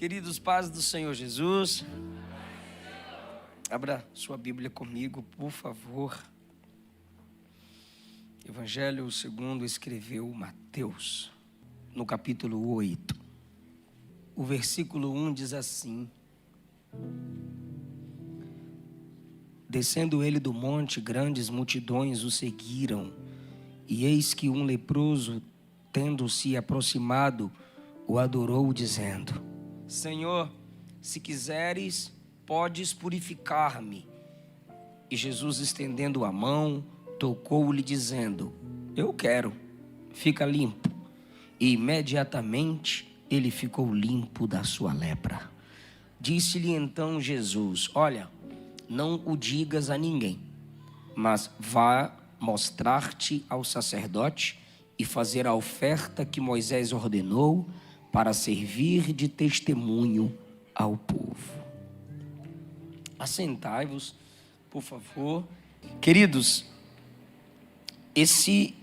Queridos, paz do Senhor Jesus. Abra sua Bíblia comigo, por favor. Evangelho segundo escreveu Mateus, no capítulo 8. O versículo 1 diz assim: Descendo ele do monte, grandes multidões o seguiram, e eis que um leproso, tendo-se aproximado, o adorou, dizendo: Senhor, se quiseres, podes purificar-me. E Jesus, estendendo a mão, tocou-lhe, dizendo: Eu quero, fica limpo. E imediatamente ele ficou limpo da sua lepra. Disse-lhe então Jesus: Olha, não o digas a ninguém, mas vá mostrar-te ao sacerdote e fazer a oferta que Moisés ordenou, para servir de testemunho ao povo. Assentai-vos, por favor. Queridos, esse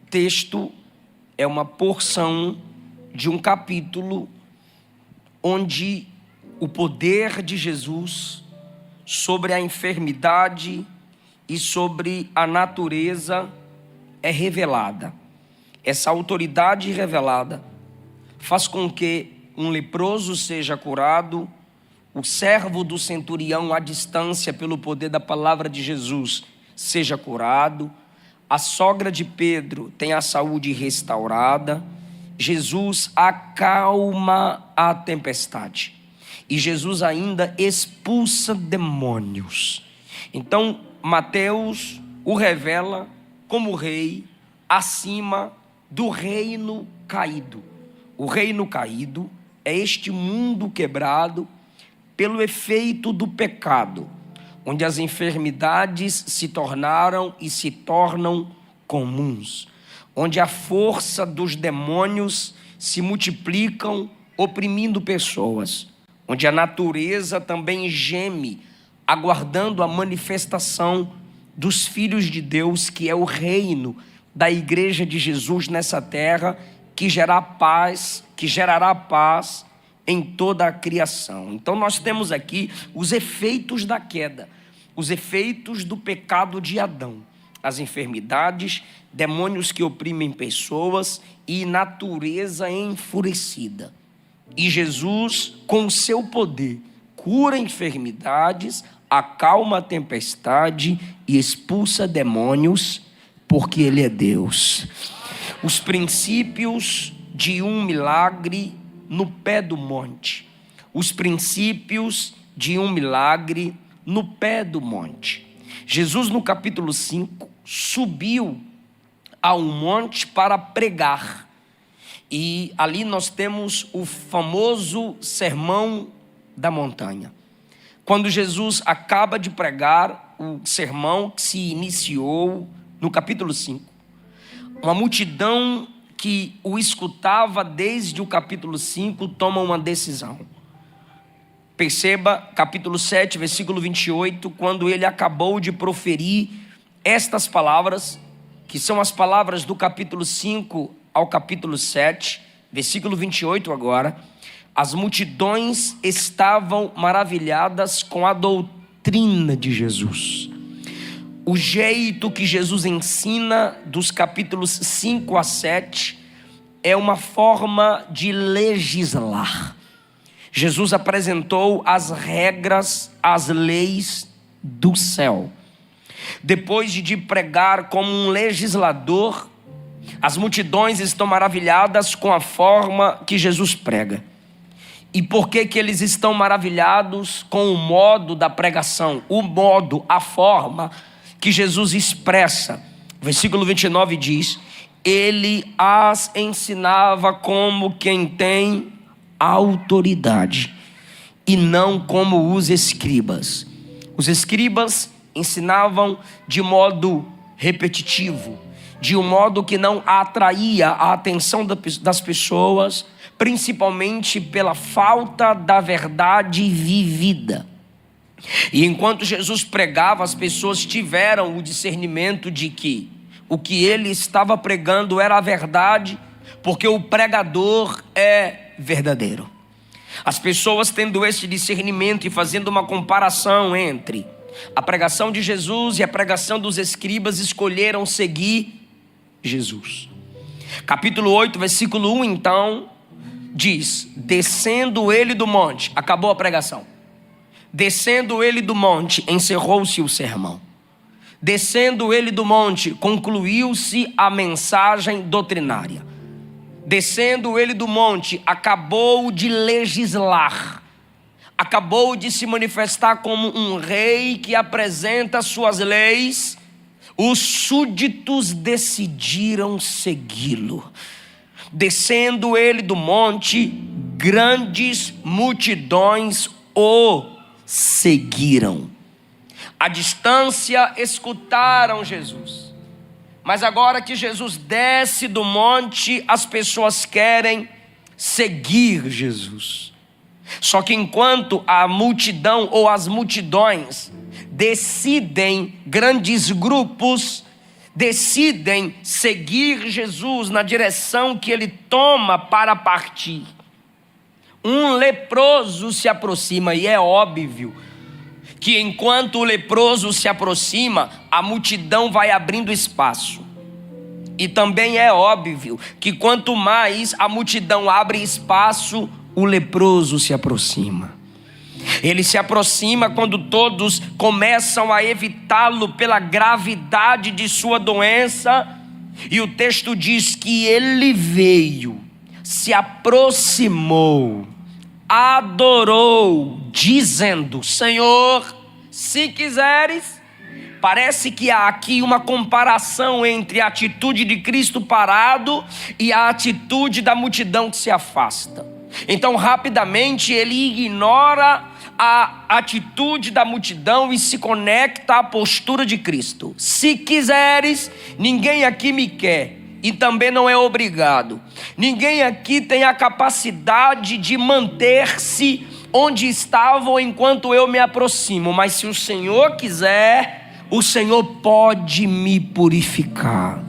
texto é uma porção de um capítulo onde o poder de Jesus sobre a enfermidade e sobre a natureza é revelada. Essa autoridade revelada faz com que um leproso seja curado, o servo do centurião à distância pelo poder da palavra de Jesus seja curado, a sogra de Pedro tem a saúde restaurada, Jesus acalma a tempestade e Jesus ainda expulsa demônios. Então Mateus o revela como rei acima do reino caído. O reino caído é este mundo quebrado pelo efeito do pecado, onde as enfermidades se tornaram e se tornam comuns, onde a força dos demônios se multiplicam, oprimindo pessoas, onde a natureza também geme, aguardando a manifestação dos filhos de Deus, que é o reino da igreja de Jesus nessa terra, que gerará paz em toda a criação. Então nós temos aqui os efeitos da queda, os efeitos do pecado de Adão, as enfermidades, demônios que oprimem pessoas e natureza enfurecida. E Jesus, com o seu poder, cura enfermidades, acalma a tempestade e expulsa demônios, porque Ele é Deus. Os princípios de um milagre no pé do monte. Os princípios de um milagre no pé do monte. Jesus, no capítulo 5, subiu a um monte para pregar. E ali nós temos o famoso sermão da montanha. Quando Jesus acaba de pregar o sermão que se iniciou no capítulo 5, uma multidão que o escutava desde o capítulo 5 toma uma decisão. Perceba capítulo 7, versículo 28, quando ele acabou de proferir estas palavras, que são as palavras do capítulo 5 ao capítulo 7, versículo 28 agora. As multidões estavam maravilhadas com a doutrina de Jesus. O jeito que Jesus ensina dos capítulos 5 a 7 é uma forma de legislar. Jesus apresentou as regras, as leis do céu. Depois de pregar como um legislador, as multidões estão maravilhadas com a forma que Jesus prega. E por que eles estão maravilhados com o modo da pregação? O modo, a forma que Jesus expressa. Versículo 29 diz: Ele as ensinava como quem tem autoridade, e não como os escribas. Os escribas ensinavam de modo repetitivo, de um modo que não atraía a atenção das pessoas, principalmente pela falta da verdade vivida. E enquanto Jesus pregava, as pessoas tiveram o discernimento de que o que ele estava pregando era a verdade, porque o pregador é verdadeiro. As pessoas tendo esse discernimento e fazendo uma comparação entre a pregação de Jesus e a pregação dos escribas, escolheram seguir Jesus. Capítulo 8, versículo 1, então, diz: descendo ele do monte, acabou a pregação. Descendo ele do monte, encerrou-se o sermão. Descendo ele do monte, concluiu-se a mensagem doutrinária. Descendo ele do monte, acabou de legislar. Acabou de se manifestar como um rei que apresenta suas leis. Os súditos decidiram segui-lo. Descendo ele do monte, grandes multidões o seguiram. À distância escutaram Jesus. Mas agora que Jesus desce do monte, as pessoas querem seguir Jesus. Só que enquanto a multidão ou as multidões decidem, grandes grupos decidem seguir Jesus na direção que ele toma para partir, um leproso se aproxima, e é óbvio que enquanto o leproso se aproxima, a multidão vai abrindo espaço. E também é óbvio que quanto mais a multidão abre espaço, o leproso se aproxima. Ele se aproxima quando todos começam a evitá-lo pela gravidade de sua doença. E o texto diz que ele veio, se aproximou, adorou, dizendo: Senhor, se quiseres. Parece que há aqui uma comparação entre a atitude de Cristo parado e a atitude da multidão que se afasta. Então, rapidamente, ele ignora a atitude da multidão e se conecta à postura de Cristo. Se quiseres, ninguém aqui me quer e também não é obrigado. Ninguém aqui tem a capacidade de manter-se onde estavam enquanto eu me aproximo, mas se o Senhor quiser, o Senhor pode me purificar.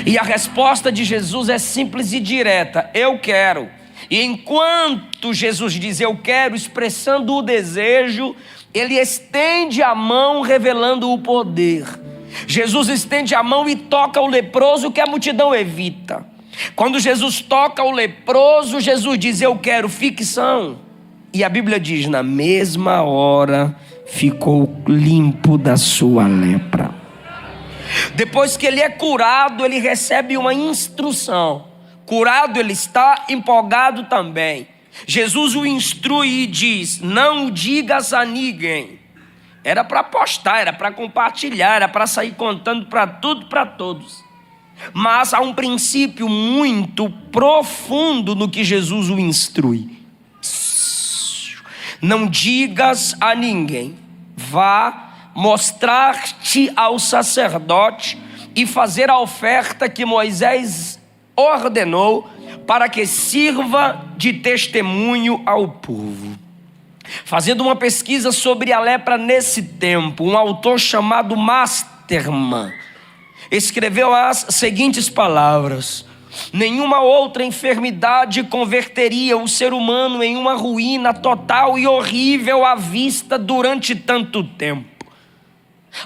E a resposta de Jesus é simples e direta: eu quero. E enquanto Jesus diz eu quero, expressando o desejo, ele estende a mão revelando o poder. Jesus estende a mão e toca o leproso que a multidão evita. Quando Jesus toca o leproso, Jesus diz eu quero, fique são. E a Bíblia diz: na mesma hora ficou limpo da sua lepra. Depois que ele é curado, ele recebe uma instrução. Curado ele está, empolgado também. Jesus o instrui e diz: não digas a ninguém. Era para postar, era para compartilhar, era para sair contando para tudo, para todos. Mas há um princípio muito profundo no que Jesus o instrui. Não digas a ninguém. Vá mostrar-te ao sacerdote e fazer a oferta que Moisés ordenou, para que sirva de testemunho ao povo. Fazendo uma pesquisa sobre a lepra nesse tempo, um autor chamado Masterman escreveu as seguintes palavras: nenhuma outra enfermidade converteria o ser humano em uma ruína total e horrível à vista durante tanto tempo.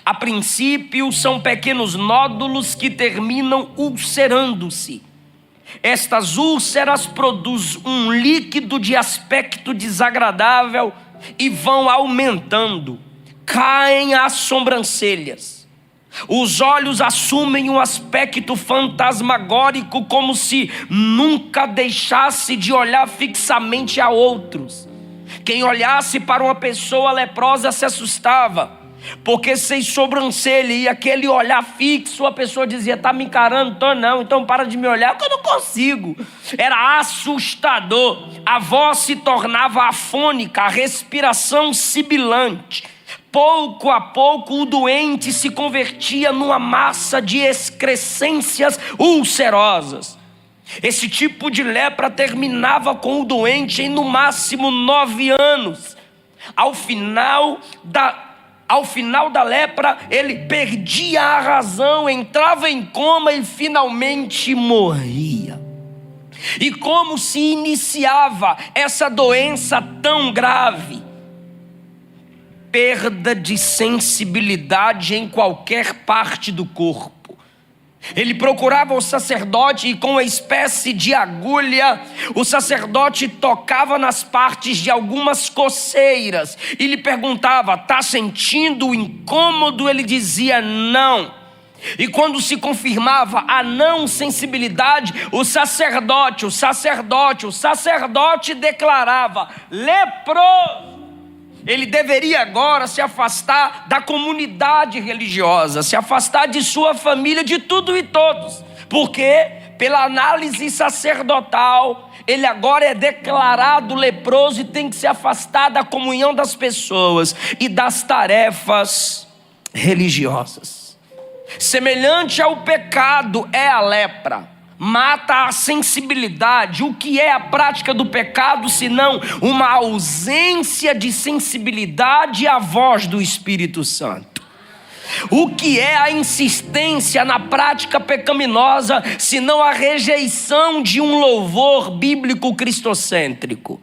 A princípio, são pequenos nódulos que terminam ulcerando-se. Estas úlceras produzem um líquido de aspecto desagradável e vão aumentando. Caem as sobrancelhas. Os olhos assumem um aspecto fantasmagórico, como se nunca deixasse de olhar fixamente a outros. Quem olhasse para uma pessoa leprosa se assustava, porque sem sobrancelha e aquele olhar fixo, a pessoa dizia: está me encarando? Tô não, então para de me olhar que eu não consigo. Era assustador. A voz se tornava afônica, a respiração sibilante. Pouco a pouco o doente se convertia numa massa de excrescências ulcerosas. Esse tipo de lepra terminava com o doente em no máximo 9 anos. Ao final da lepra, ele perdia a razão, entrava em coma e finalmente morria. E como se iniciava essa doença tão grave? Perda de sensibilidade em qualquer parte do corpo. Ele procurava o sacerdote e com uma espécie de agulha, o sacerdote tocava nas partes de algumas coceiras e lhe perguntava: está sentindo o incômodo? Ele dizia não. E quando se confirmava a não sensibilidade, o sacerdote declarava: leproso. Ele deveria agora se afastar da comunidade religiosa, se afastar de sua família, de tudo e todos, porque pela análise sacerdotal, ele agora é declarado leproso e tem que se afastar da comunhão das pessoas e das tarefas religiosas. Semelhante ao pecado é a lepra. Mata a sensibilidade. O que é a prática do pecado, senão uma ausência de sensibilidade à voz do Espírito Santo? O que é a insistência na prática pecaminosa, senão a rejeição de um louvor bíblico cristocêntrico?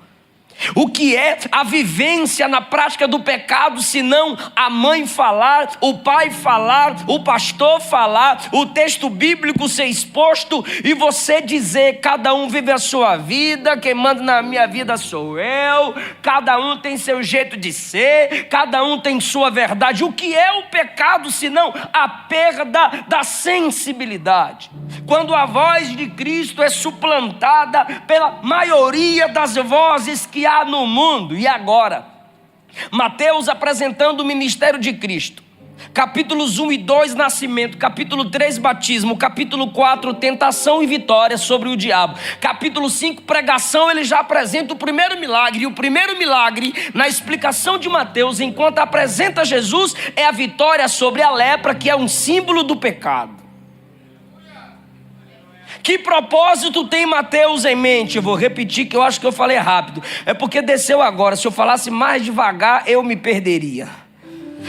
O que é a vivência na prática do pecado, senão a mãe falar, o pai falar, o pastor falar, o texto bíblico ser exposto e você dizer: cada um vive a sua vida, quem manda na minha vida sou eu, cada um tem seu jeito de ser, cada um tem sua verdade. O que é o pecado, senão a perda da sensibilidade? Quando a voz de Cristo é suplantada pela maioria das vozes que há no mundo. E agora, Mateus apresentando o ministério de Cristo, capítulos 1 e 2, nascimento, capítulo 3, batismo, capítulo 4, tentação e vitória sobre o diabo, capítulo 5, pregação. Ele já apresenta o primeiro milagre, e o primeiro milagre na explicação de Mateus, enquanto apresenta Jesus, é a vitória sobre a lepra, que é um símbolo do pecado. Que propósito tem Mateus em mente? Eu vou repetir, que eu acho que eu falei rápido. É porque desceu agora. Se eu falasse mais devagar, eu me perderia.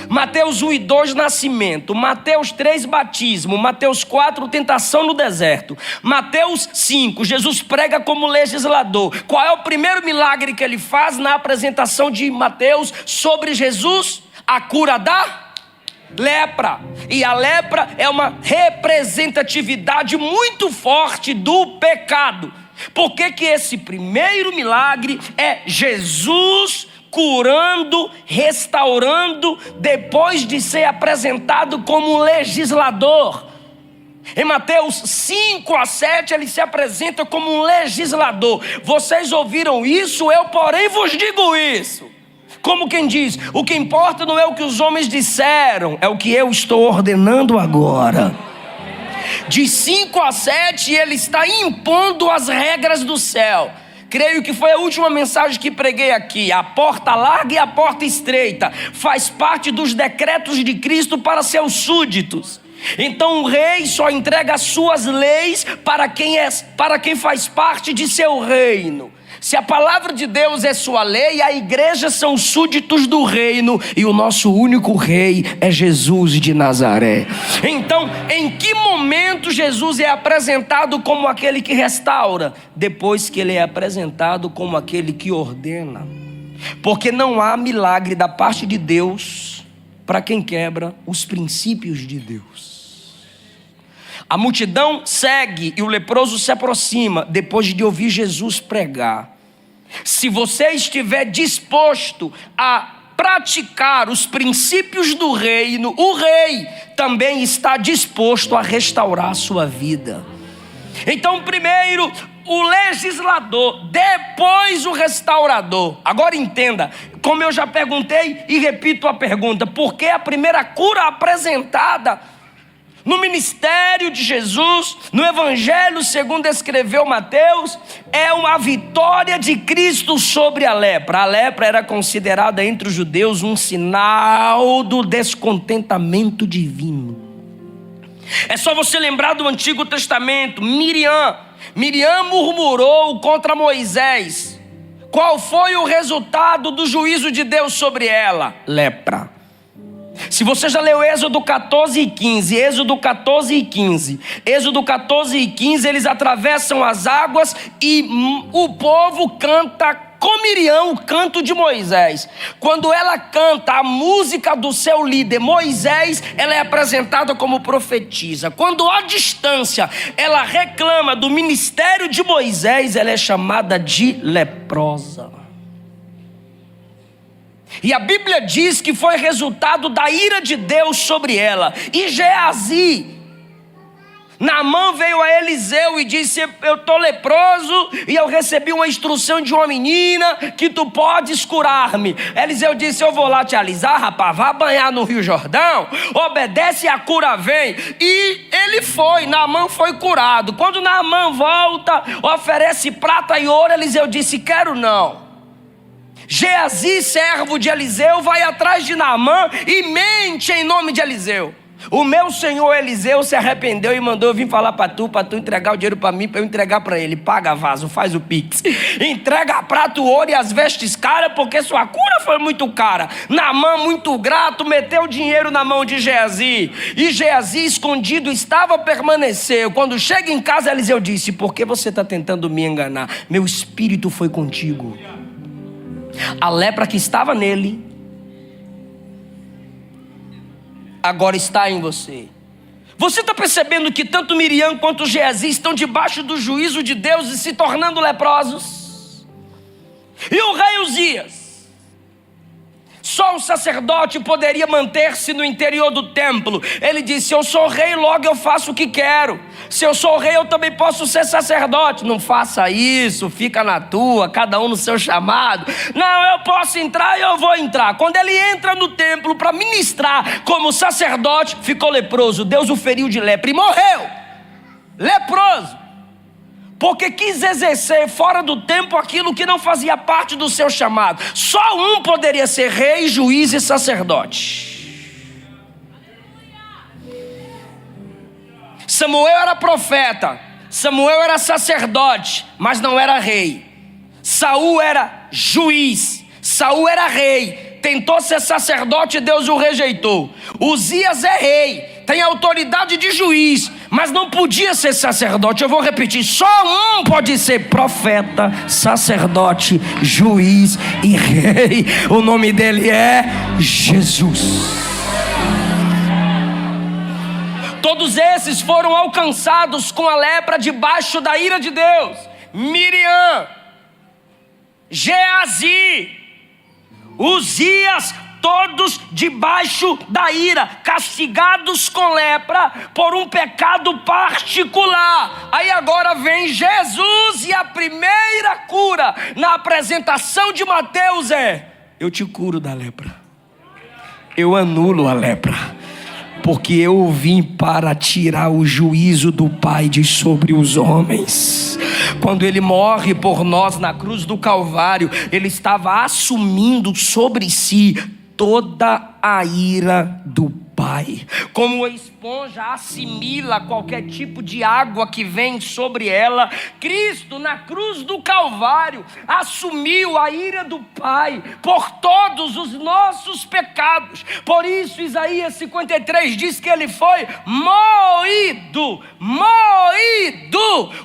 Mateus 1 e 2, nascimento. Mateus 3, batismo. Mateus 4, tentação no deserto. Mateus 5, Jesus prega como legislador. Qual é o primeiro milagre que ele faz na apresentação de Mateus sobre Jesus? A cura da lepra. E a lepra é uma representatividade muito forte do pecado. Por que que esse primeiro milagre é Jesus curando, restaurando, depois de ser apresentado como legislador? Em Mateus 5 a 7 ele se apresenta como um legislador. Vocês ouviram isso, eu porém vos digo isso. Como quem diz: o que importa não é o que os homens disseram, é o que eu estou ordenando agora. De 5 a 7 ele está impondo as regras do céu. Creio que foi a última mensagem que preguei aqui. A porta larga e a porta estreita faz parte dos decretos de Cristo para seus súditos. Então o rei só entrega as suas leis para quem faz parte de seu reino. Se a palavra de Deus é sua lei, a igreja são súditos do reino, e o nosso único rei é Jesus de Nazaré. Então, em que momento Jesus é apresentado como aquele que restaura? Depois que ele é apresentado como aquele que ordena. Porque não há milagre da parte de Deus para quem quebra os princípios de Deus. A multidão segue e o leproso se aproxima depois de ouvir Jesus pregar. Se você estiver disposto a praticar os princípios do reino, o rei também está disposto a restaurar a sua vida. Então, primeiro o legislador, depois o restaurador. Agora entenda, como eu já perguntei e repito a pergunta: por que a primeira cura apresentada no ministério de Jesus, no evangelho segundo escreveu Mateus, é uma vitória de Cristo sobre a lepra? A lepra era considerada entre os judeus um sinal do descontentamento divino. É só você lembrar do Antigo Testamento. Miriam murmurou contra Moisés. Qual foi o resultado do juízo de Deus sobre ela? Lepra. Se você já leu Êxodo 14 e 15, Êxodo 14 e 15, Êxodo 14 e 15, eles atravessam as águas e o povo canta com Miriam o canto de Moisés. Quando ela canta a música do seu líder Moisés, ela é apresentada como profetisa. Quando à distância ela reclama do ministério de Moisés, ela é chamada de leprosa. E a Bíblia diz que foi resultado da ira de Deus sobre ela. E Geazi, Naamã veio a Eliseu e disse: eu estou leproso e eu recebi uma instrução de uma menina que tu podes curar-me. Eliseu disse: eu vou lá te alisar, rapaz, vá banhar no Rio Jordão, obedece e a cura vem. E ele foi, Naamã foi curado. Quando Naamã volta, oferece prata e ouro, Eliseu disse: quero não. Geazi, servo de Eliseu, vai atrás de Naamã e mente em nome de Eliseu. O meu senhor Eliseu se arrependeu e mandou eu vir falar para tu entregar o dinheiro para mim, para eu entregar para ele. Paga vaso, faz o pix. Entrega prato, ouro e as vestes caras, porque sua cura foi muito cara. Naamã, muito grato, meteu o dinheiro na mão de Geazi. E Geazi, escondido, permaneceu. Quando chega em casa, Eliseu disse: por que você está tentando me enganar? Meu espírito foi contigo. A lepra que estava nele agora está em você. Você está percebendo que tanto Miriam quanto Geazi estão debaixo do juízo de Deus e se tornando leprosos? E o rei Uzias? Só o sacerdote poderia manter-se no interior do templo. Ele disse: eu sou rei, logo eu faço o que quero. Se eu sou rei, eu também posso ser sacerdote. Não faça isso, fica na tua, cada um no seu chamado. Não, eu posso entrar e eu vou entrar. Quando ele entra no templo para ministrar como sacerdote, ficou leproso. Deus o feriu de lepra e morreu leproso, porque quis exercer fora do tempo aquilo que não fazia parte do seu chamado. Só um poderia ser rei, juiz e sacerdote. Samuel era profeta, Samuel era sacerdote, mas não era rei. Saul era juiz, Saul era rei, tentou ser sacerdote e Deus o rejeitou. Uzias é rei, tem autoridade de juiz, mas não podia ser sacerdote. Eu vou repetir: só um pode ser profeta, sacerdote, juiz e rei. O nome dele é Jesus. Todos esses foram alcançados com a lepra debaixo da ira de Deus. Miriam, Geazi, Uzias, todos debaixo da ira, castigados com lepra por um pecado particular. Aí agora vem Jesus e a primeira cura na apresentação de Mateus é: eu te curo da lepra, eu anulo a lepra, porque eu vim para tirar o juízo do Pai de sobre os homens. Quando ele morre por nós na cruz do Calvário, ele estava assumindo sobre si toda a ira do Pai. Como a esponja assimila qualquer tipo de água que vem sobre ela, Cristo na cruz do Calvário assumiu a ira do Pai por todos os nossos pecados. Por isso Isaías 53 diz que ele foi moído.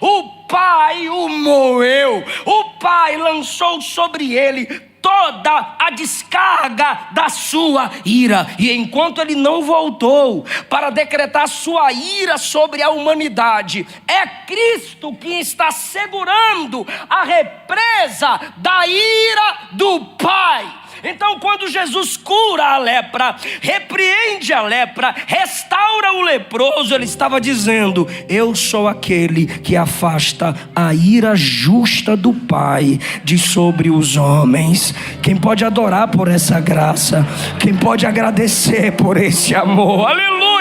O Pai o moeu, o Pai lançou sobre ele toda a descarga da sua ira. E enquanto ele não voltou para decretar sua ira sobre a humanidade, é Cristo quem está segurando a represa da ira do Pai. Então, quando Jesus cura a lepra, repreende a lepra, restaura o leproso, ele estava dizendo: eu sou aquele que afasta a ira justa do Pai de sobre os homens. Quem pode adorar por essa graça? Quem pode agradecer por esse amor? Aleluia!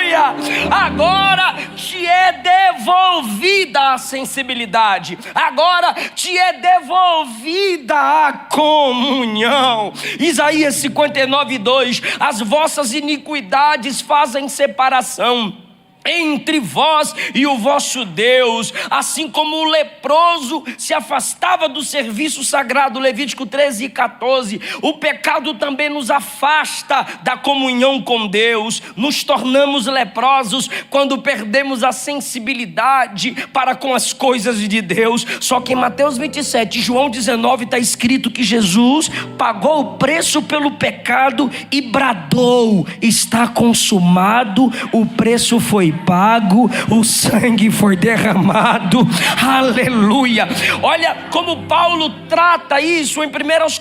Agora te é devolvida a sensibilidade, agora te é devolvida a comunhão. Isaías 59:2: as vossas iniquidades fazem separação entre vós e o vosso Deus, assim como o leproso se afastava do serviço sagrado, Levítico 13 e 14, o pecado também nos afasta da comunhão com Deus, nos tornamos leprosos quando perdemos a sensibilidade para com as coisas de Deus. Só que em Mateus 27, João 19 está escrito que Jesus pagou o preço pelo pecado e bradou: está consumado, o preço foi pago, o sangue foi derramado. Aleluia. Olha como Paulo trata isso em 1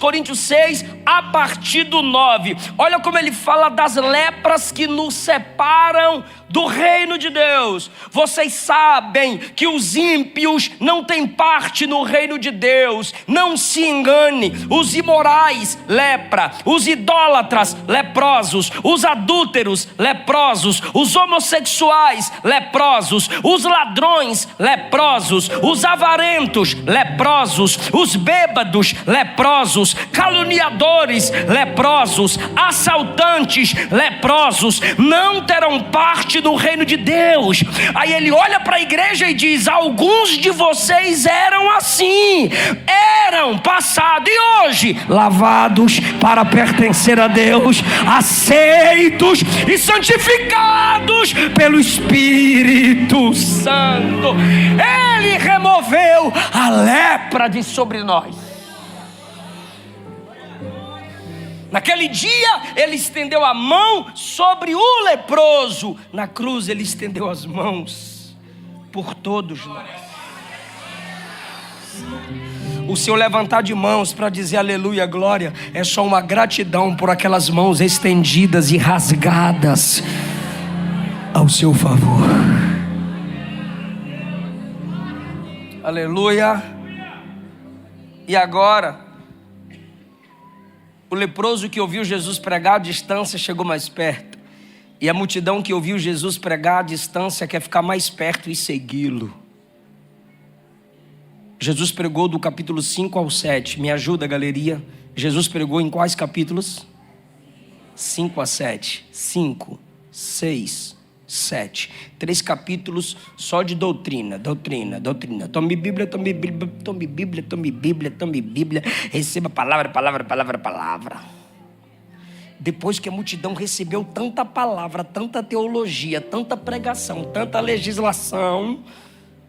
Coríntios 6, a partir do 9. Olha como ele fala das lepras que nos separam do reino de Deus. Vocês sabem que os ímpios não têm parte no reino de Deus. Não se engane. Os imorais, lepra. Os idólatras, leprosos. Os adúlteros, leprosos. Os homossexuais, leprosos. Os ladrões, leprosos. Os avarentos, leprosos. Os bêbados, leprosos. Caluniadores, leprosos. Assaltantes, leprosos. Não terão parte no reino de Deus. Aí ele olha para a igreja e diz: alguns de vocês eram assim, eram passado e hoje lavados para pertencer a Deus, aceitos e santificados pelo Espírito Santo. Ele removeu a lepra de sobre nós. Naquele dia ele estendeu a mão sobre o leproso. Na cruz ele estendeu as mãos por todos nós. O seu levantar de mãos para dizer aleluia, glória, é só uma gratidão por aquelas mãos estendidas e rasgadas ao seu favor. Aleluia. E agora, o leproso que ouviu Jesus pregar à distância chegou mais perto. E a multidão que ouviu Jesus pregar à distância quer ficar mais perto e segui-lo. Jesus pregou do capítulo 5 ao 7. Me ajuda, galeria. Jesus pregou em quais capítulos? 5 a 7. 5, 6, 7. 3 capítulos só de doutrina. Tome Bíblia, tome Bíblia, tome Bíblia, tome Bíblia, tome Bíblia. Receba palavra. Depois que a multidão recebeu tanta palavra, tanta teologia, tanta pregação, tanta legislação,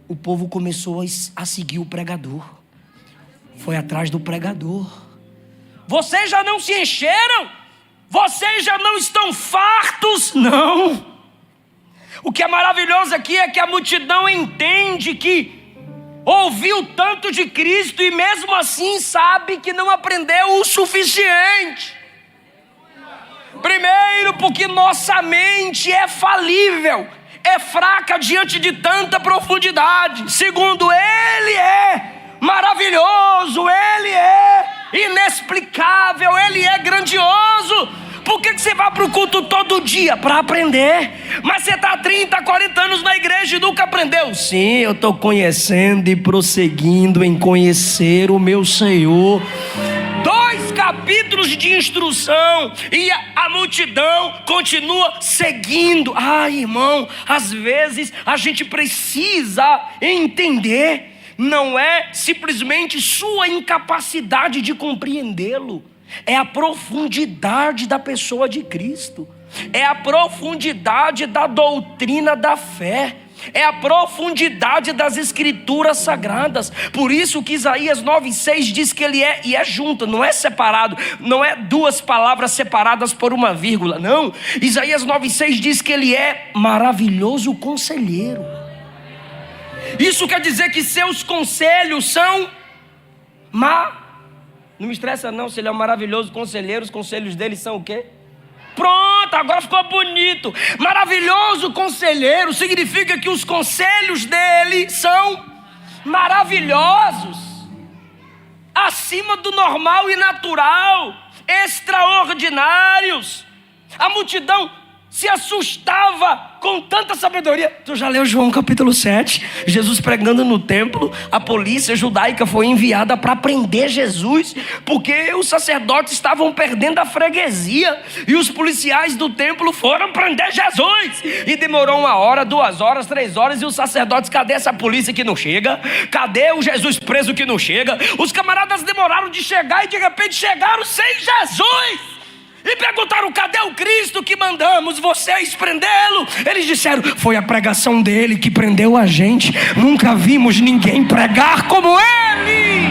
o povo começou a seguir o pregador. Foi atrás do pregador. Vocês já não se encheram? Vocês já não estão fartos? Não. O que é maravilhoso aqui é que a multidão entende que ouviu tanto de Cristo e mesmo assim sabe que não aprendeu o suficiente. Primeiro, porque nossa mente é falível, é fraca diante de tanta profundidade. Segundo, Ele é maravilhoso, Ele é inexplicável, Ele é grandioso. Por que você vai para o culto todo dia? Para aprender. Mas você está há 30, 40 anos na igreja e nunca aprendeu. Sim, eu estou conhecendo e prosseguindo em conhecer o meu Senhor. 2 capítulos de instrução e a multidão continua seguindo. Irmão, às vezes a gente precisa entender. Não é simplesmente sua incapacidade de compreendê-lo. É a profundidade da pessoa de Cristo. É a profundidade da doutrina da fé. É a profundidade das escrituras sagradas. Por isso que Isaías 9,6 diz que ele é, e é junto, não é separado. Não é 2 palavras separadas por uma vírgula, não. Isaías 9,6 diz que ele é maravilhoso conselheiro. Isso quer dizer que seus conselhos são Não me estressa não, se ele é um maravilhoso conselheiro, os conselhos dele são o quê? Pronto, agora ficou bonito. Maravilhoso conselheiro significa que os conselhos dele são maravilhosos, acima do normal e natural, extraordinários. A multidão se assustava com tanta sabedoria. Tu já leu João capítulo 7? Jesus pregando no templo, a polícia judaica foi enviada para prender Jesus, porque os sacerdotes estavam perdendo a freguesia, e os policiais do templo foram prender Jesus, e demorou 1 hora, 2 horas, 3 horas, e os sacerdotes, cadê essa polícia que não chega? Cadê o Jesus preso que não chega? Os camaradas demoraram de chegar, e de repente chegaram sem Jesus, e perguntaram: cadê o Cristo que mandamos vocês prendê-lo? Eles disseram: foi a pregação dele que prendeu a gente, nunca vimos ninguém pregar como ele.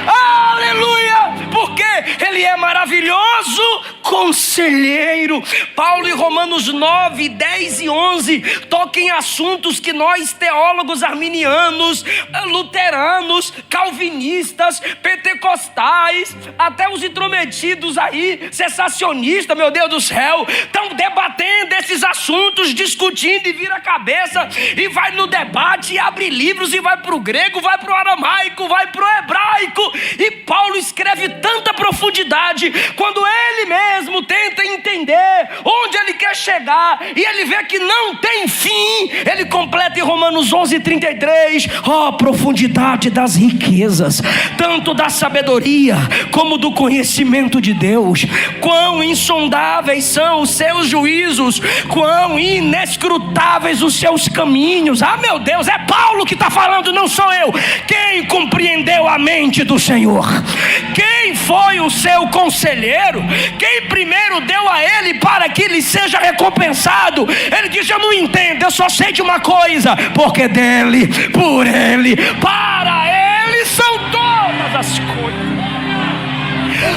Aleluia! Porque ele é maravilhoso conselheiro. Paulo em Romanos 9, 10 e 11 toca em assuntos que nós teólogos arminianos, luteranos, calvinistas, pentecostais, até os intrometidos aí, cessacionistas, meu Deus do céu, estão debatendo esses assuntos, discutindo, e vira a cabeça e vai no debate e abre livros e vai para o grego, vai para o aramaico, vai para o hebraico. E Paulo escreve tanta profundidade quando ele mesmo tenta entender onde ele quer chegar, e ele vê que não tem fim. Ele completa em Romanos 11, 33: ó, profundidade das riquezas, tanto da sabedoria como do conhecimento de Deus, quão insondáveis são os seus juízos, quão inescrutáveis os seus caminhos. Ah, meu Deus, é Paulo que está falando, não sou eu. Quem compreendeu a mente do Senhor? Quem foi o seu conselheiro? Quem primeiro deu a ele para que ele seja recompensado? Ele diz: eu não entendo, eu só sei de uma coisa, porque dele, por ele, para ele são todas as coisas.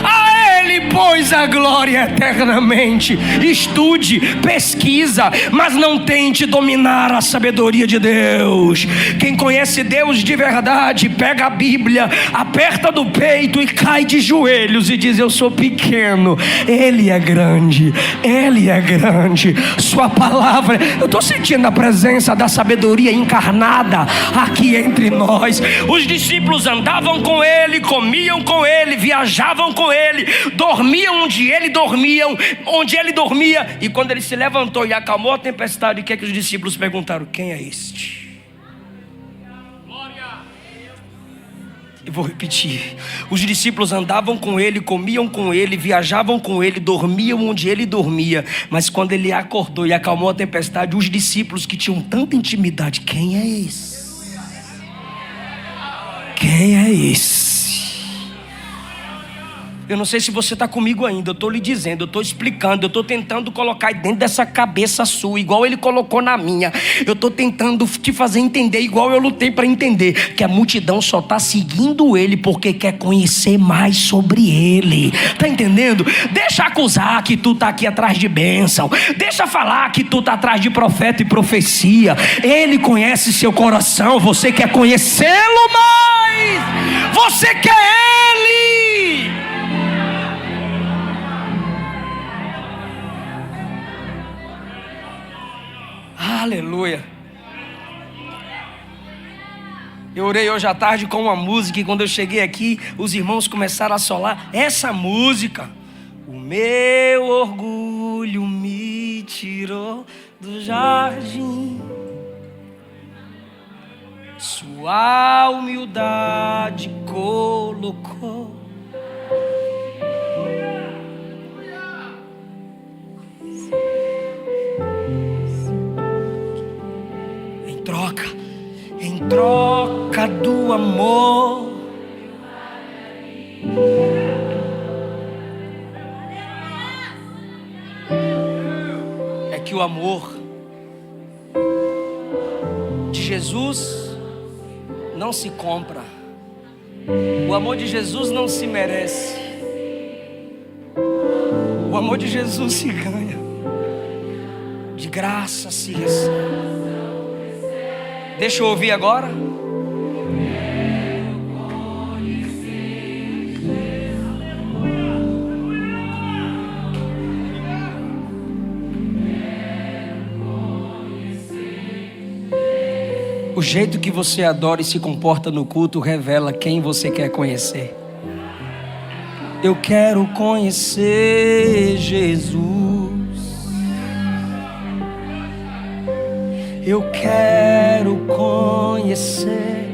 A ele, pois, a glória eternamente. Estude, pesquisa, mas não tente dominar a sabedoria de Deus. Quem conhece Deus de verdade pega a Bíblia, aperta no peito e cai de joelhos e diz: eu sou pequeno, Ele é grande, Ele é grande. Sua palavra, eu estou sentindo a presença da sabedoria encarnada aqui entre nós. Os discípulos andavam com Ele, comiam com Ele, viajavam com Ele, dormiam onde Ele dormia, e quando Ele se levantou e acalmou a tempestade, o que é que os discípulos perguntaram? Quem é este? Eu vou repetir: os discípulos andavam com Ele, comiam com Ele, viajavam com Ele, dormiam onde Ele dormia, mas quando Ele acordou e acalmou a tempestade, os discípulos que tinham tanta intimidade: quem é esse? Quem é esse? Eu não sei se você está comigo ainda, eu estou lhe dizendo, eu estou explicando, eu estou tentando colocar dentro dessa cabeça sua, igual Ele colocou na minha. Eu estou tentando te fazer entender, igual eu lutei para entender, que a multidão só está seguindo Ele porque quer conhecer mais sobre Ele. Está entendendo? Deixa acusar que tu está aqui atrás de bênção, deixa falar que tu está atrás de profeta e profecia. Ele conhece seu coração, você quer conhecê-lo mais, você quer Ele. Aleluia. Eu orei hoje à tarde com uma música, e quando eu cheguei aqui, os irmãos começaram a solar essa música. O meu orgulho me tirou do jardim, sua humildade colocou. Em troca do amor, é que o amor de Jesus não se compra, o amor de Jesus não se merece, o amor de Jesus se ganha, de graça se recebe. Deixa eu ouvir agora. O jeito que você adora e se comporta no culto revela quem você quer conhecer. Eu quero conhecer Jesus. Eu quero conhecer.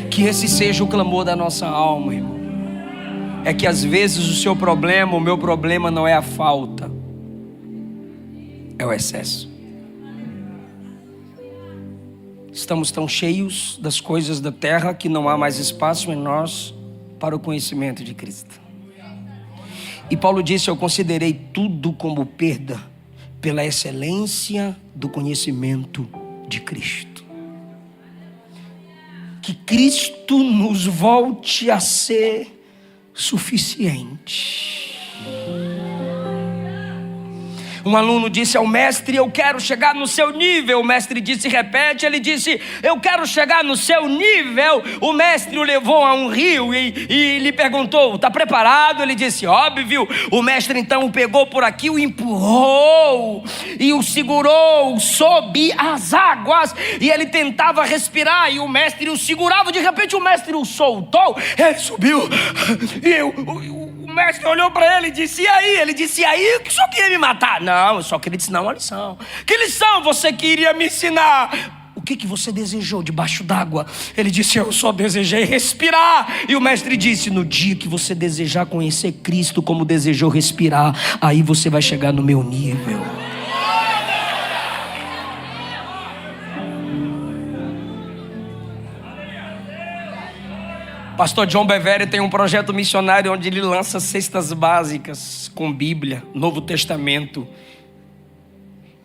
Que esse seja o clamor da nossa alma, irmão. É que às vezes o seu problema, o meu problema não é a falta, é o excesso. Estamos tão cheios das coisas da terra que não há mais espaço em nós para o conhecimento de Cristo. E Paulo disse: eu considerei tudo como perda pela excelência do conhecimento de Cristo. Que Cristo nos volte a ser suficiente. Um aluno disse ao mestre: eu quero chegar no seu nível. O mestre disse: repete. Ele disse: eu quero chegar no seu nível. O mestre o levou a um rio e lhe perguntou: está preparado? Ele disse: óbvio. O mestre então o pegou por aqui, o empurrou e o segurou sob as águas, e ele tentava respirar e o mestre o segurava. De repente o mestre o soltou, ele subiu e o mestre olhou para ele e disse: e aí? Ele disse: e aí? Que o senhor queria me matar? Não, eu só queria ensinar uma lição. Que lição você queria me ensinar? O que você desejou debaixo d'água? Ele disse: eu só desejei respirar. E o mestre disse: no dia que você desejar conhecer Cristo como desejou respirar, aí você vai chegar no meu nível. Pastor John Bevere tem um projeto missionário onde ele lança cestas básicas com Bíblia, Novo Testamento,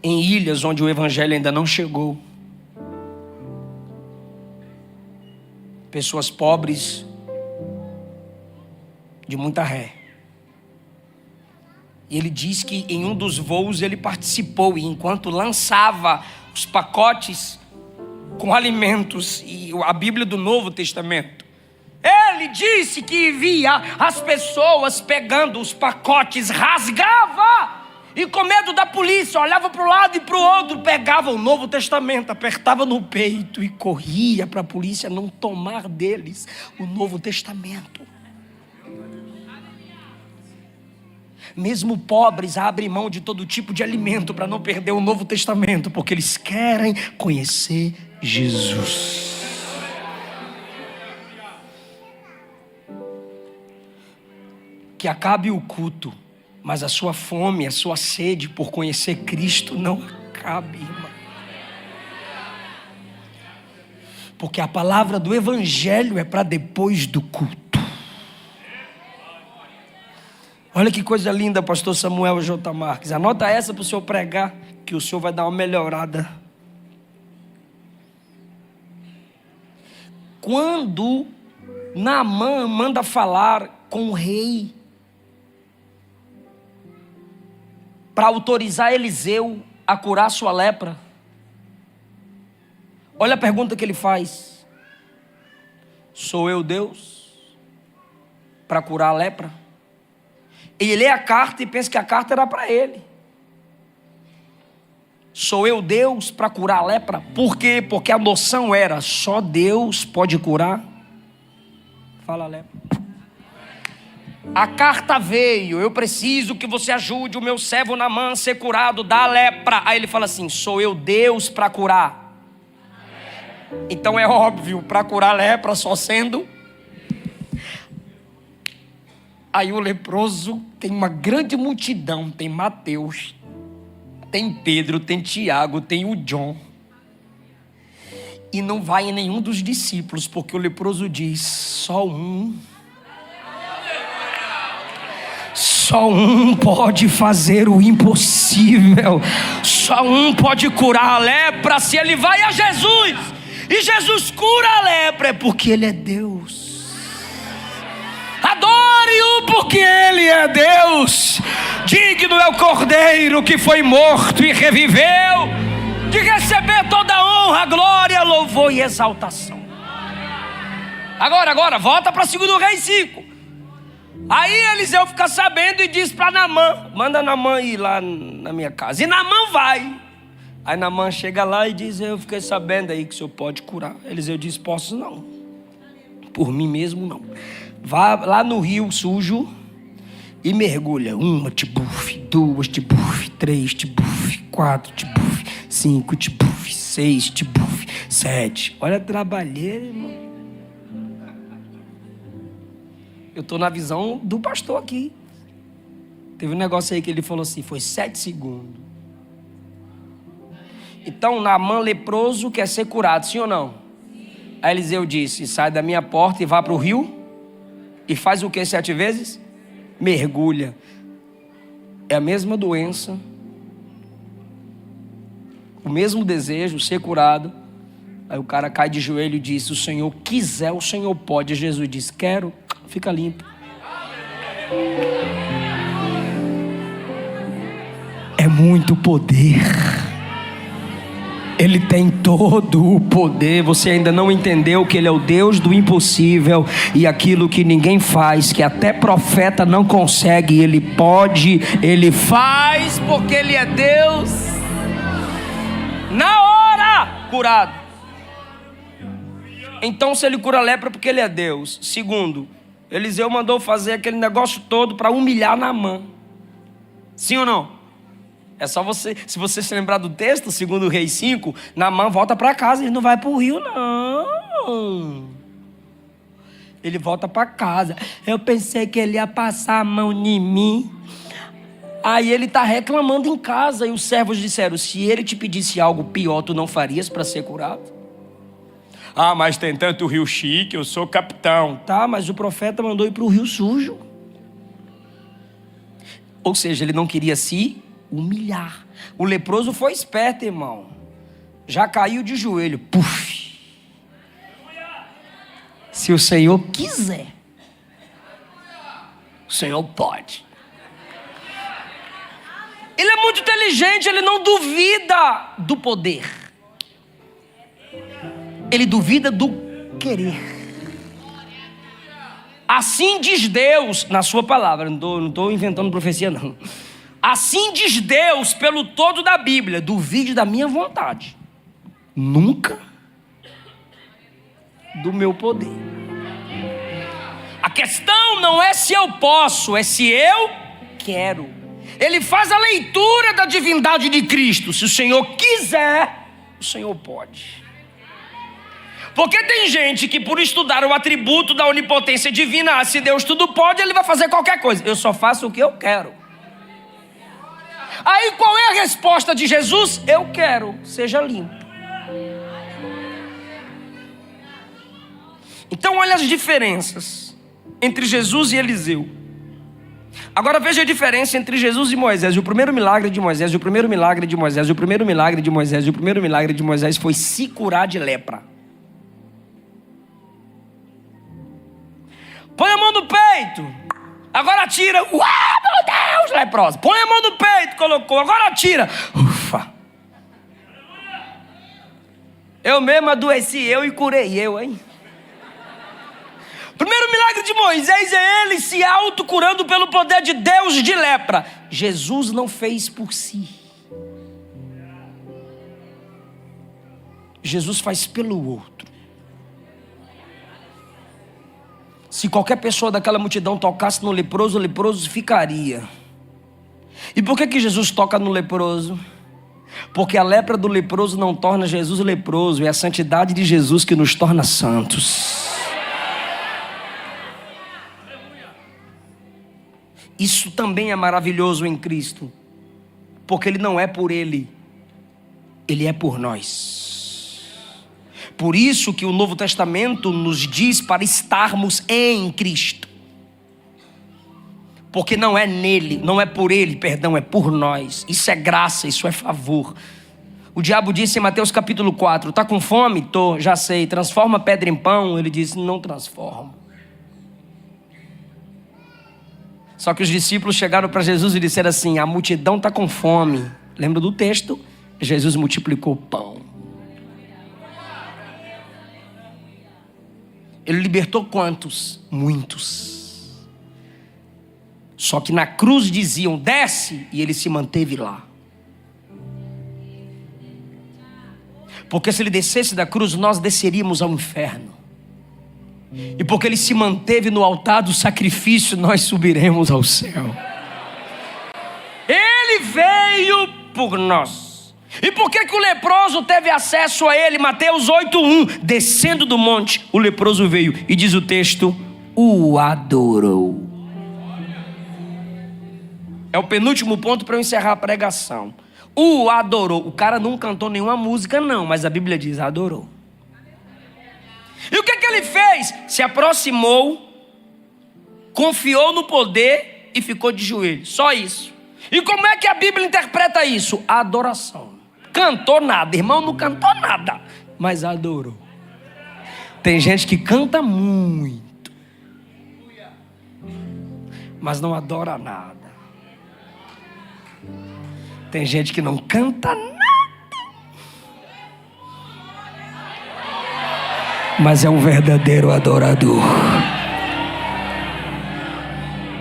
em ilhas onde o evangelho ainda não chegou. Pessoas pobres, de muita ré. E ele diz que em um dos voos ele participou, e enquanto lançava os pacotes com alimentos e a Bíblia do Novo Testamento, ele disse que via as pessoas pegando os pacotes, rasgava, e com medo da polícia, olhava para um lado e para o outro, pegava o Novo Testamento, apertava no peito e corria para a polícia não tomar deles o Novo Testamento. Mesmo pobres abrem mão de todo tipo de alimento para não perder o Novo Testamento, porque eles querem conhecer Jesus. Que acabe o culto, mas a sua fome, a sua sede por conhecer Cristo não acabe, irmão. Porque a palavra do evangelho é para depois do culto. Olha que coisa linda, pastor Samuel J. Marques. Anota essa para o senhor pregar, que o senhor vai dar uma melhorada. Quando Naamã manda falar com o rei para autorizar Eliseu a curar sua lepra, olha a pergunta que ele faz: sou eu Deus para curar a lepra? Ele lê a carta e pensa que a carta era para ele. Sou eu Deus para curar a lepra? Por quê? Porque a noção era: só Deus pode curar. Fala, lepra. A carta veio: eu preciso que você ajude o meu servo Naamã a ser curado da lepra. Aí ele fala assim: sou eu Deus para curar? Então é óbvio, para curar a lepra só sendo. Aí o leproso tem uma grande multidão, tem Mateus, tem Pedro, tem Tiago, tem o John, e não vai em nenhum dos discípulos, porque o leproso diz: só um pode fazer o impossível, só um pode curar a lepra. Se ele vai a Jesus e Jesus cura a lepra, é porque ele é Deus. Adore-o porque ele é Deus. Digno é o Cordeiro que foi morto e reviveu, de receber toda a honra, glória, louvor e exaltação. Agora, volta para 2 Reis 5. Aí Eliseu fica sabendo e diz para Naamã: manda Naamã ir lá na minha casa. E Naamã vai. Aí Naamã chega lá e diz: eu fiquei sabendo aí que o senhor pode curar. Eliseu diz: posso não, por mim mesmo não. Vá lá no rio sujo e mergulha. 1 tibuf, 2 tibuf, 3 tibuf, 4 tibuf, 5, tibuf, 6, tibuf, 7. Olha a trabalheira, irmão. Eu estou na visão do pastor aqui. Teve um negócio aí que ele falou assim, foi 7 segundos. Então, Naamã leproso quer ser curado, sim ou não? Aí Eliseu disse, sai da minha porta e vá para o rio. E faz o que 7 vezes? Mergulha. É a mesma doença. O mesmo desejo, ser curado. Aí o cara cai de joelho e diz, se o Senhor quiser, o Senhor pode. E Jesus diz, quero, fica limpo. É muito poder. Ele tem todo o poder. Você ainda não entendeu que Ele é o Deus do impossível. E aquilo que ninguém faz, que até profeta não consegue, Ele pode, Ele faz, porque Ele é Deus. Na hora, curado. Então se Ele cura a lepra, porque Ele é Deus. Segundo, Eliseu mandou fazer aquele negócio todo para humilhar Naamã. Sim ou não? É só você, se você se lembrar do texto, segundo o Reis 5, Naamã volta para casa, ele não vai para o rio não. Ele volta para casa. Eu pensei que ele ia passar a mão em mim. Aí ele está reclamando em casa e os servos disseram, se ele te pedisse algo pior, tu não farias para ser curado? Ah, mas tem tanto rio chique, eu sou capitão. Tá, mas o profeta mandou ir para o rio sujo. Ou seja, ele não queria se humilhar. O leproso foi esperto, irmão. Já caiu de joelho. Puf. Se o Senhor quiser, o Senhor pode. Ele é muito inteligente, ele não duvida do poder. Ele duvida do querer. Assim diz Deus na sua palavra. Não estou inventando profecia não. Assim diz Deus pelo todo da Bíblia, duvide da minha vontade, nunca do meu poder. A questão não é se eu posso, é se eu quero. Ele faz a leitura da divindade de Cristo. Se o Senhor quiser, o Senhor pode. Porque tem gente que por estudar o atributo da onipotência divina, se Deus tudo pode, Ele vai fazer qualquer coisa. Eu só faço o que eu quero. Aí qual é a resposta de Jesus? Eu quero, seja limpo. Então olha as diferenças entre Jesus e Eliseu. Agora veja a diferença entre Jesus e Moisés. O primeiro milagre de Moisés, o primeiro milagre de Moisés, o primeiro milagre de Moisés, o primeiro milagre de Moisés foi se curar de lepra. Põe a mão no peito. Agora tira. Uau, meu Deus, leprosa. Põe a mão no peito, colocou. Agora tira. Ufa. Eu mesmo adoeci eu e curei eu, hein? Primeiro milagre de Moisés é ele se autocurando pelo poder de Deus de lepra. Jesus não fez por si. Jesus faz pelo outro. Se qualquer pessoa daquela multidão tocasse no leproso, o leproso ficaria. E por que Jesus toca no leproso? Porque a lepra do leproso não torna Jesus leproso, é a santidade de Jesus que nos torna santos. Isso também é maravilhoso em Cristo, porque Ele não é por Ele, Ele é por nós. Por isso que o Novo Testamento nos diz para estarmos em Cristo. Porque não é nele, não é por ele, perdão, é por nós. Isso é graça, isso é favor. O diabo disse em Mateus capítulo 4, está com fome? Tô, já sei. Transforma pedra em pão? Ele disse, não transforma. Só que os discípulos chegaram para Jesus e disseram assim, a multidão está com fome. Lembra do texto? Jesus multiplicou o pão. Ele libertou quantos? Muitos. Só que na cruz diziam, desce, e ele se manteve lá. Porque se ele descesse da cruz, nós desceríamos ao inferno. E porque ele se manteve no altar do sacrifício, nós subiremos ao céu. Ele veio por nós. E por que o leproso teve acesso a ele? Mateus 8:1. Descendo do monte, o leproso veio e diz o texto, o adorou. É o penúltimo ponto para eu encerrar a pregação. O adorou. O cara não cantou nenhuma música não, mas a Bíblia diz adorou. E o que ele fez? Se aproximou, confiou no poder e ficou de joelhos. Só isso. E como é que a Bíblia interpreta isso? Adoração. Cantou nada, irmão, não cantou nada, mas adorou. Tem gente que canta muito, mas não adora nada. Tem gente que não canta nada, mas é um verdadeiro adorador.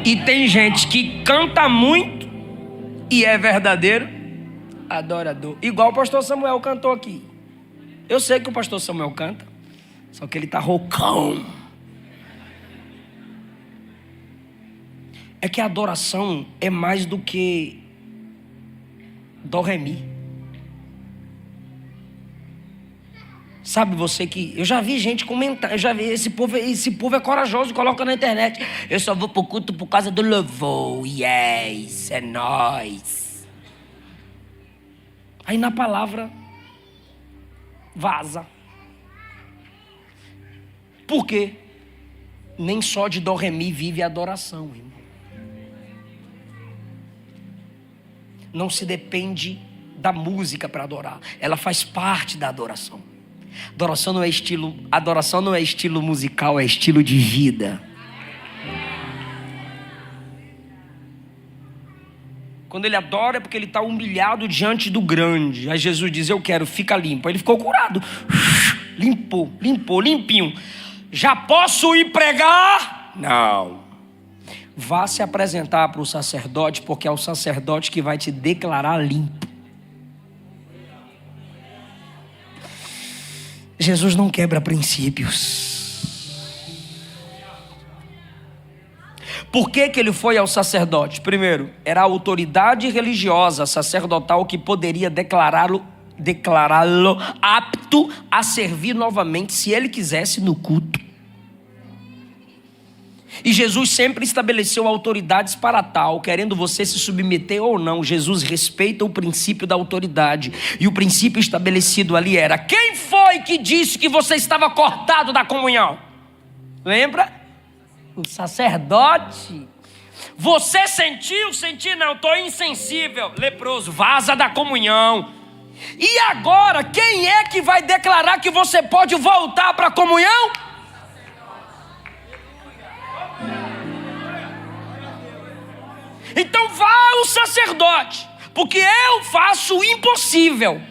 E tem gente que canta muito e é verdadeiro adorador. Igual o pastor Samuel cantou aqui. Eu sei que o pastor Samuel canta, só que ele está roucão. É que a adoração é mais do que dó, ré, mi. Sabe você que... Eu já vi gente comentar, eu já vi, esse povo é corajoso, coloca na internet. Eu só vou pro culto por causa do louvor. Yes, é nóis. Aí na palavra, vaza. Por quê? Nem só de dó, ré, mi vive a adoração, irmão. Não se depende da música para adorar. Ela faz parte da adoração. Adoração não é estilo musical, é estilo de vida. Quando ele adora é porque ele está humilhado diante do grande. Aí Jesus diz, eu quero, fica limpo. Aí ele ficou curado. Limpou, limpinho. Já posso ir pregar? Não. Vá se apresentar para o sacerdote, porque é o sacerdote que vai te declarar limpo. Jesus não quebra princípios. Por que ele foi ao sacerdote? Primeiro, era a autoridade religiosa sacerdotal que poderia declará-lo apto a servir novamente, se ele quisesse, no culto. E Jesus sempre estabeleceu autoridades para tal, querendo você se submeter ou não. Jesus respeita o princípio da autoridade. E o princípio estabelecido ali era: quem foi que disse que você estava cortado da comunhão? Lembra? O sacerdote. Você sentiu? Senti não, estou insensível. Leproso, vaza da comunhão. E agora, quem é que vai declarar que você pode voltar para a comunhão? Então vá ao sacerdote, porque eu faço o impossível,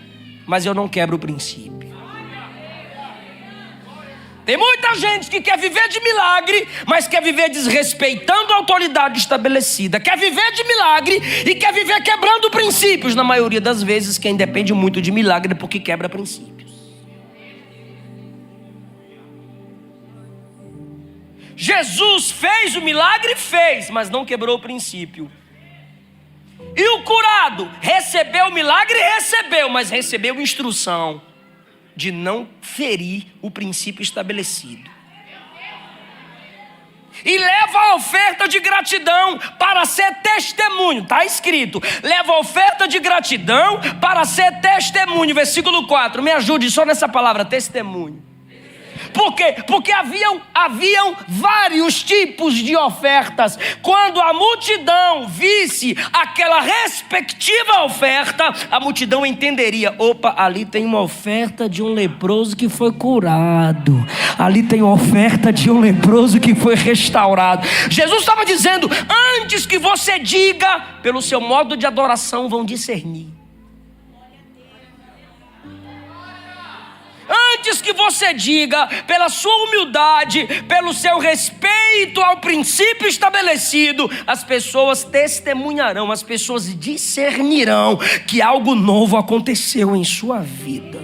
mas eu não quebro o princípio. Tem muita gente que quer viver de milagre, mas quer viver desrespeitando a autoridade estabelecida. Quer viver de milagre e quer viver quebrando princípios. Na maioria das vezes, quem depende muito de milagre é porque quebra princípios. Jesus fez o milagre? Fez, mas não quebrou o princípio. E o curado recebeu o milagre? Recebeu, mas recebeu instrução de não ferir o princípio estabelecido. E leva a oferta de gratidão para ser testemunho. Está escrito, leva a oferta de gratidão para ser testemunho. Versículo 4, me ajude só nessa palavra, testemunho. Por quê? Porque haviam vários tipos de ofertas. Quando a multidão visse aquela respectiva oferta, a multidão entenderia: opa, ali tem uma oferta de um leproso que foi curado. Ali tem uma oferta de um leproso que foi restaurado. Jesus estava dizendo: antes que você diga, pelo seu modo de adoração vão discernir. Antes que você diga, pela sua humildade, pelo seu respeito ao princípio estabelecido, as pessoas testemunharão, as pessoas discernirão que algo novo aconteceu em sua vida.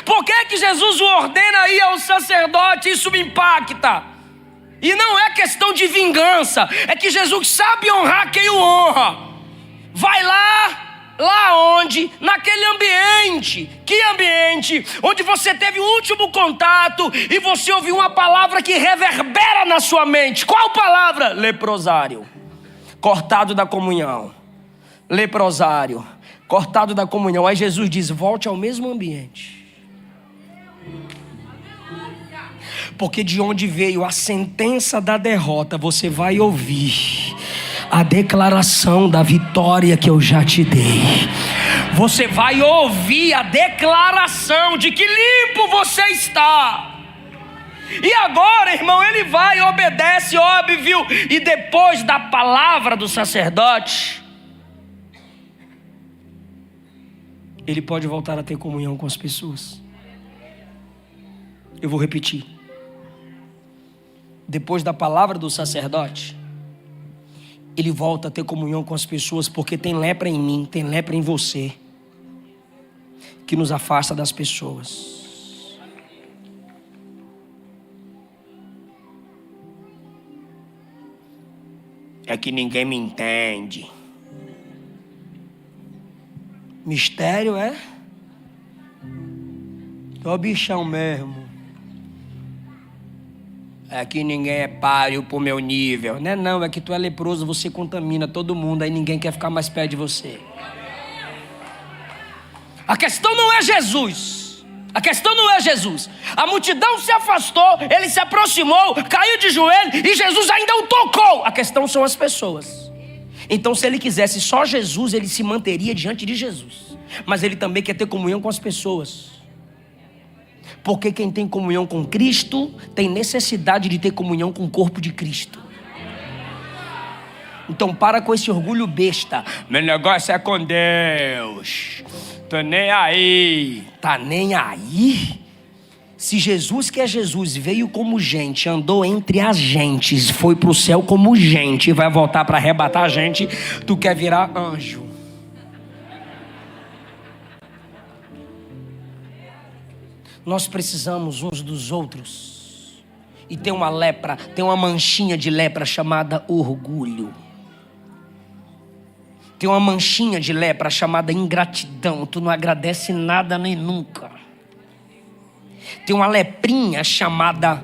Por que Jesus o ordena aí ao sacerdote? Isso me impacta. E não é questão de vingança, é que Jesus sabe honrar quem o honra. Vai lá lá onde? Naquele ambiente. Que ambiente? Onde você teve o último contato e você ouviu uma palavra que reverbera na sua mente. Qual palavra? Leprosário. Cortado da comunhão. Leprosário. Cortado da comunhão. Aí Jesus diz: volte ao mesmo ambiente. Porque de onde veio a sentença da derrota, você vai ouvir a declaração da vitória que eu já te dei. Você vai ouvir a declaração de que limpo você está. E agora, irmão, ele vai, obedece, óbvio. E depois da palavra do sacerdote, ele pode voltar a ter comunhão com as pessoas. Eu vou repetir. Depois da palavra do sacerdote, ele volta a ter comunhão com as pessoas, porque tem lepra em mim, tem lepra em você, que nos afasta das pessoas. É que ninguém me entende. Mistério é? É o bichão mesmo. É que ninguém é páreo pro meu nível. Não é não, é que tu é leproso, você contamina todo mundo, aí ninguém quer ficar mais perto de você. A questão não é Jesus. A questão não é Jesus. A multidão se afastou, ele se aproximou, caiu de joelho e Jesus ainda o tocou. A questão são as pessoas. Então, se ele quisesse só Jesus, ele se manteria diante de Jesus. Mas ele também quer ter comunhão com as pessoas. Porque quem tem comunhão com Cristo tem necessidade de ter comunhão com o corpo de Cristo. Então para com esse orgulho besta. Meu negócio é com Deus. Tô nem aí. Tá nem aí? Se Jesus, que é Jesus, veio como gente, andou entre as gentes, foi pro céu como gente e vai voltar para arrebatar a gente, tu quer virar anjo. Nós precisamos uns dos outros. E tem uma lepra, tem uma manchinha de lepra chamada orgulho. Tem uma manchinha de lepra chamada ingratidão. Tu não agradece nada nem nunca. Tem uma leprinha chamada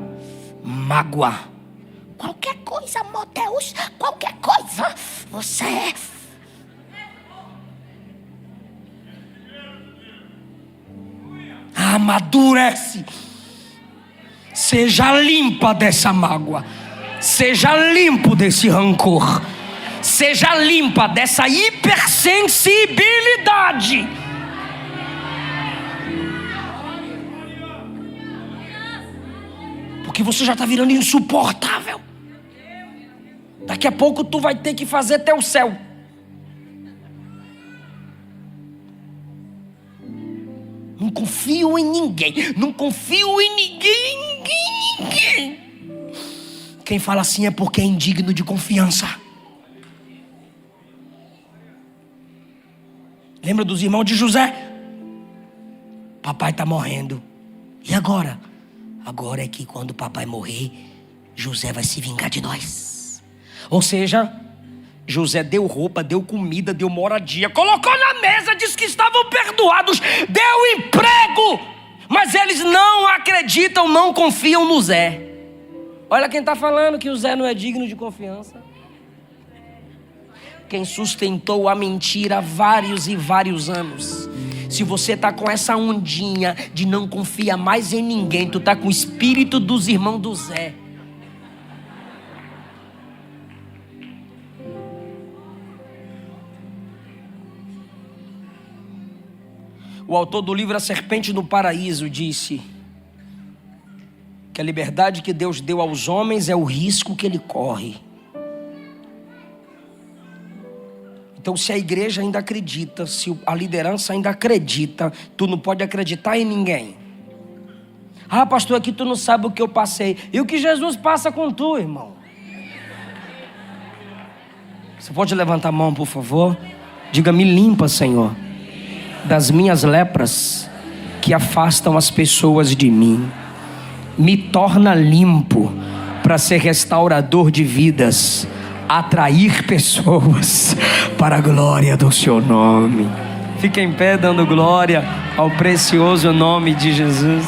mágoa. Qualquer coisa, meu Deus, qualquer coisa, você é... Amadurece. Seja limpa dessa mágoa. Seja limpo desse rancor. Seja limpa dessa hipersensibilidade. Porque você já está virando insuportável. Daqui a pouco tu vai ter que fazer teu céu. Não confio em ninguém. Não confio em ninguém. Quem fala assim é porque é indigno de confiança. Lembra dos irmãos de José? Papai está morrendo. E agora? Agora é que quando o papai morrer, José vai se vingar de nós. Ou seja, José deu roupa, deu comida, deu moradia, colocou na mesa, disse que estavam perdoados, deu emprego, mas eles não acreditam, não confiam no Zé. Olha quem está falando que o Zé não é digno de confiança. Quem sustentou a mentira há vários e vários anos. Se você está com essa ondinha de não confiar mais em ninguém, tu está com o espírito dos irmãos do Zé. O autor do livro A Serpente no Paraíso disse que a liberdade que Deus deu aos homens é o risco que ele corre. Então, se a igreja ainda acredita, se a liderança ainda acredita, tu não pode acreditar em ninguém. Ah, pastor, aqui tu não sabe o que eu passei. E o que Jesus passa com tu, irmão? Você pode levantar a mão, por favor? Diga: me limpa, Senhor, das minhas lepras que afastam as pessoas de mim. Me torna limpo para ser restaurador de vidas, atrair pessoas para a glória do seu nome. Fica em pé dando glória ao precioso nome de Jesus.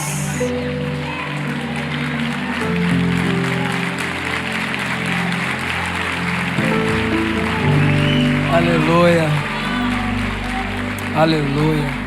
Aleluia. Aleluia.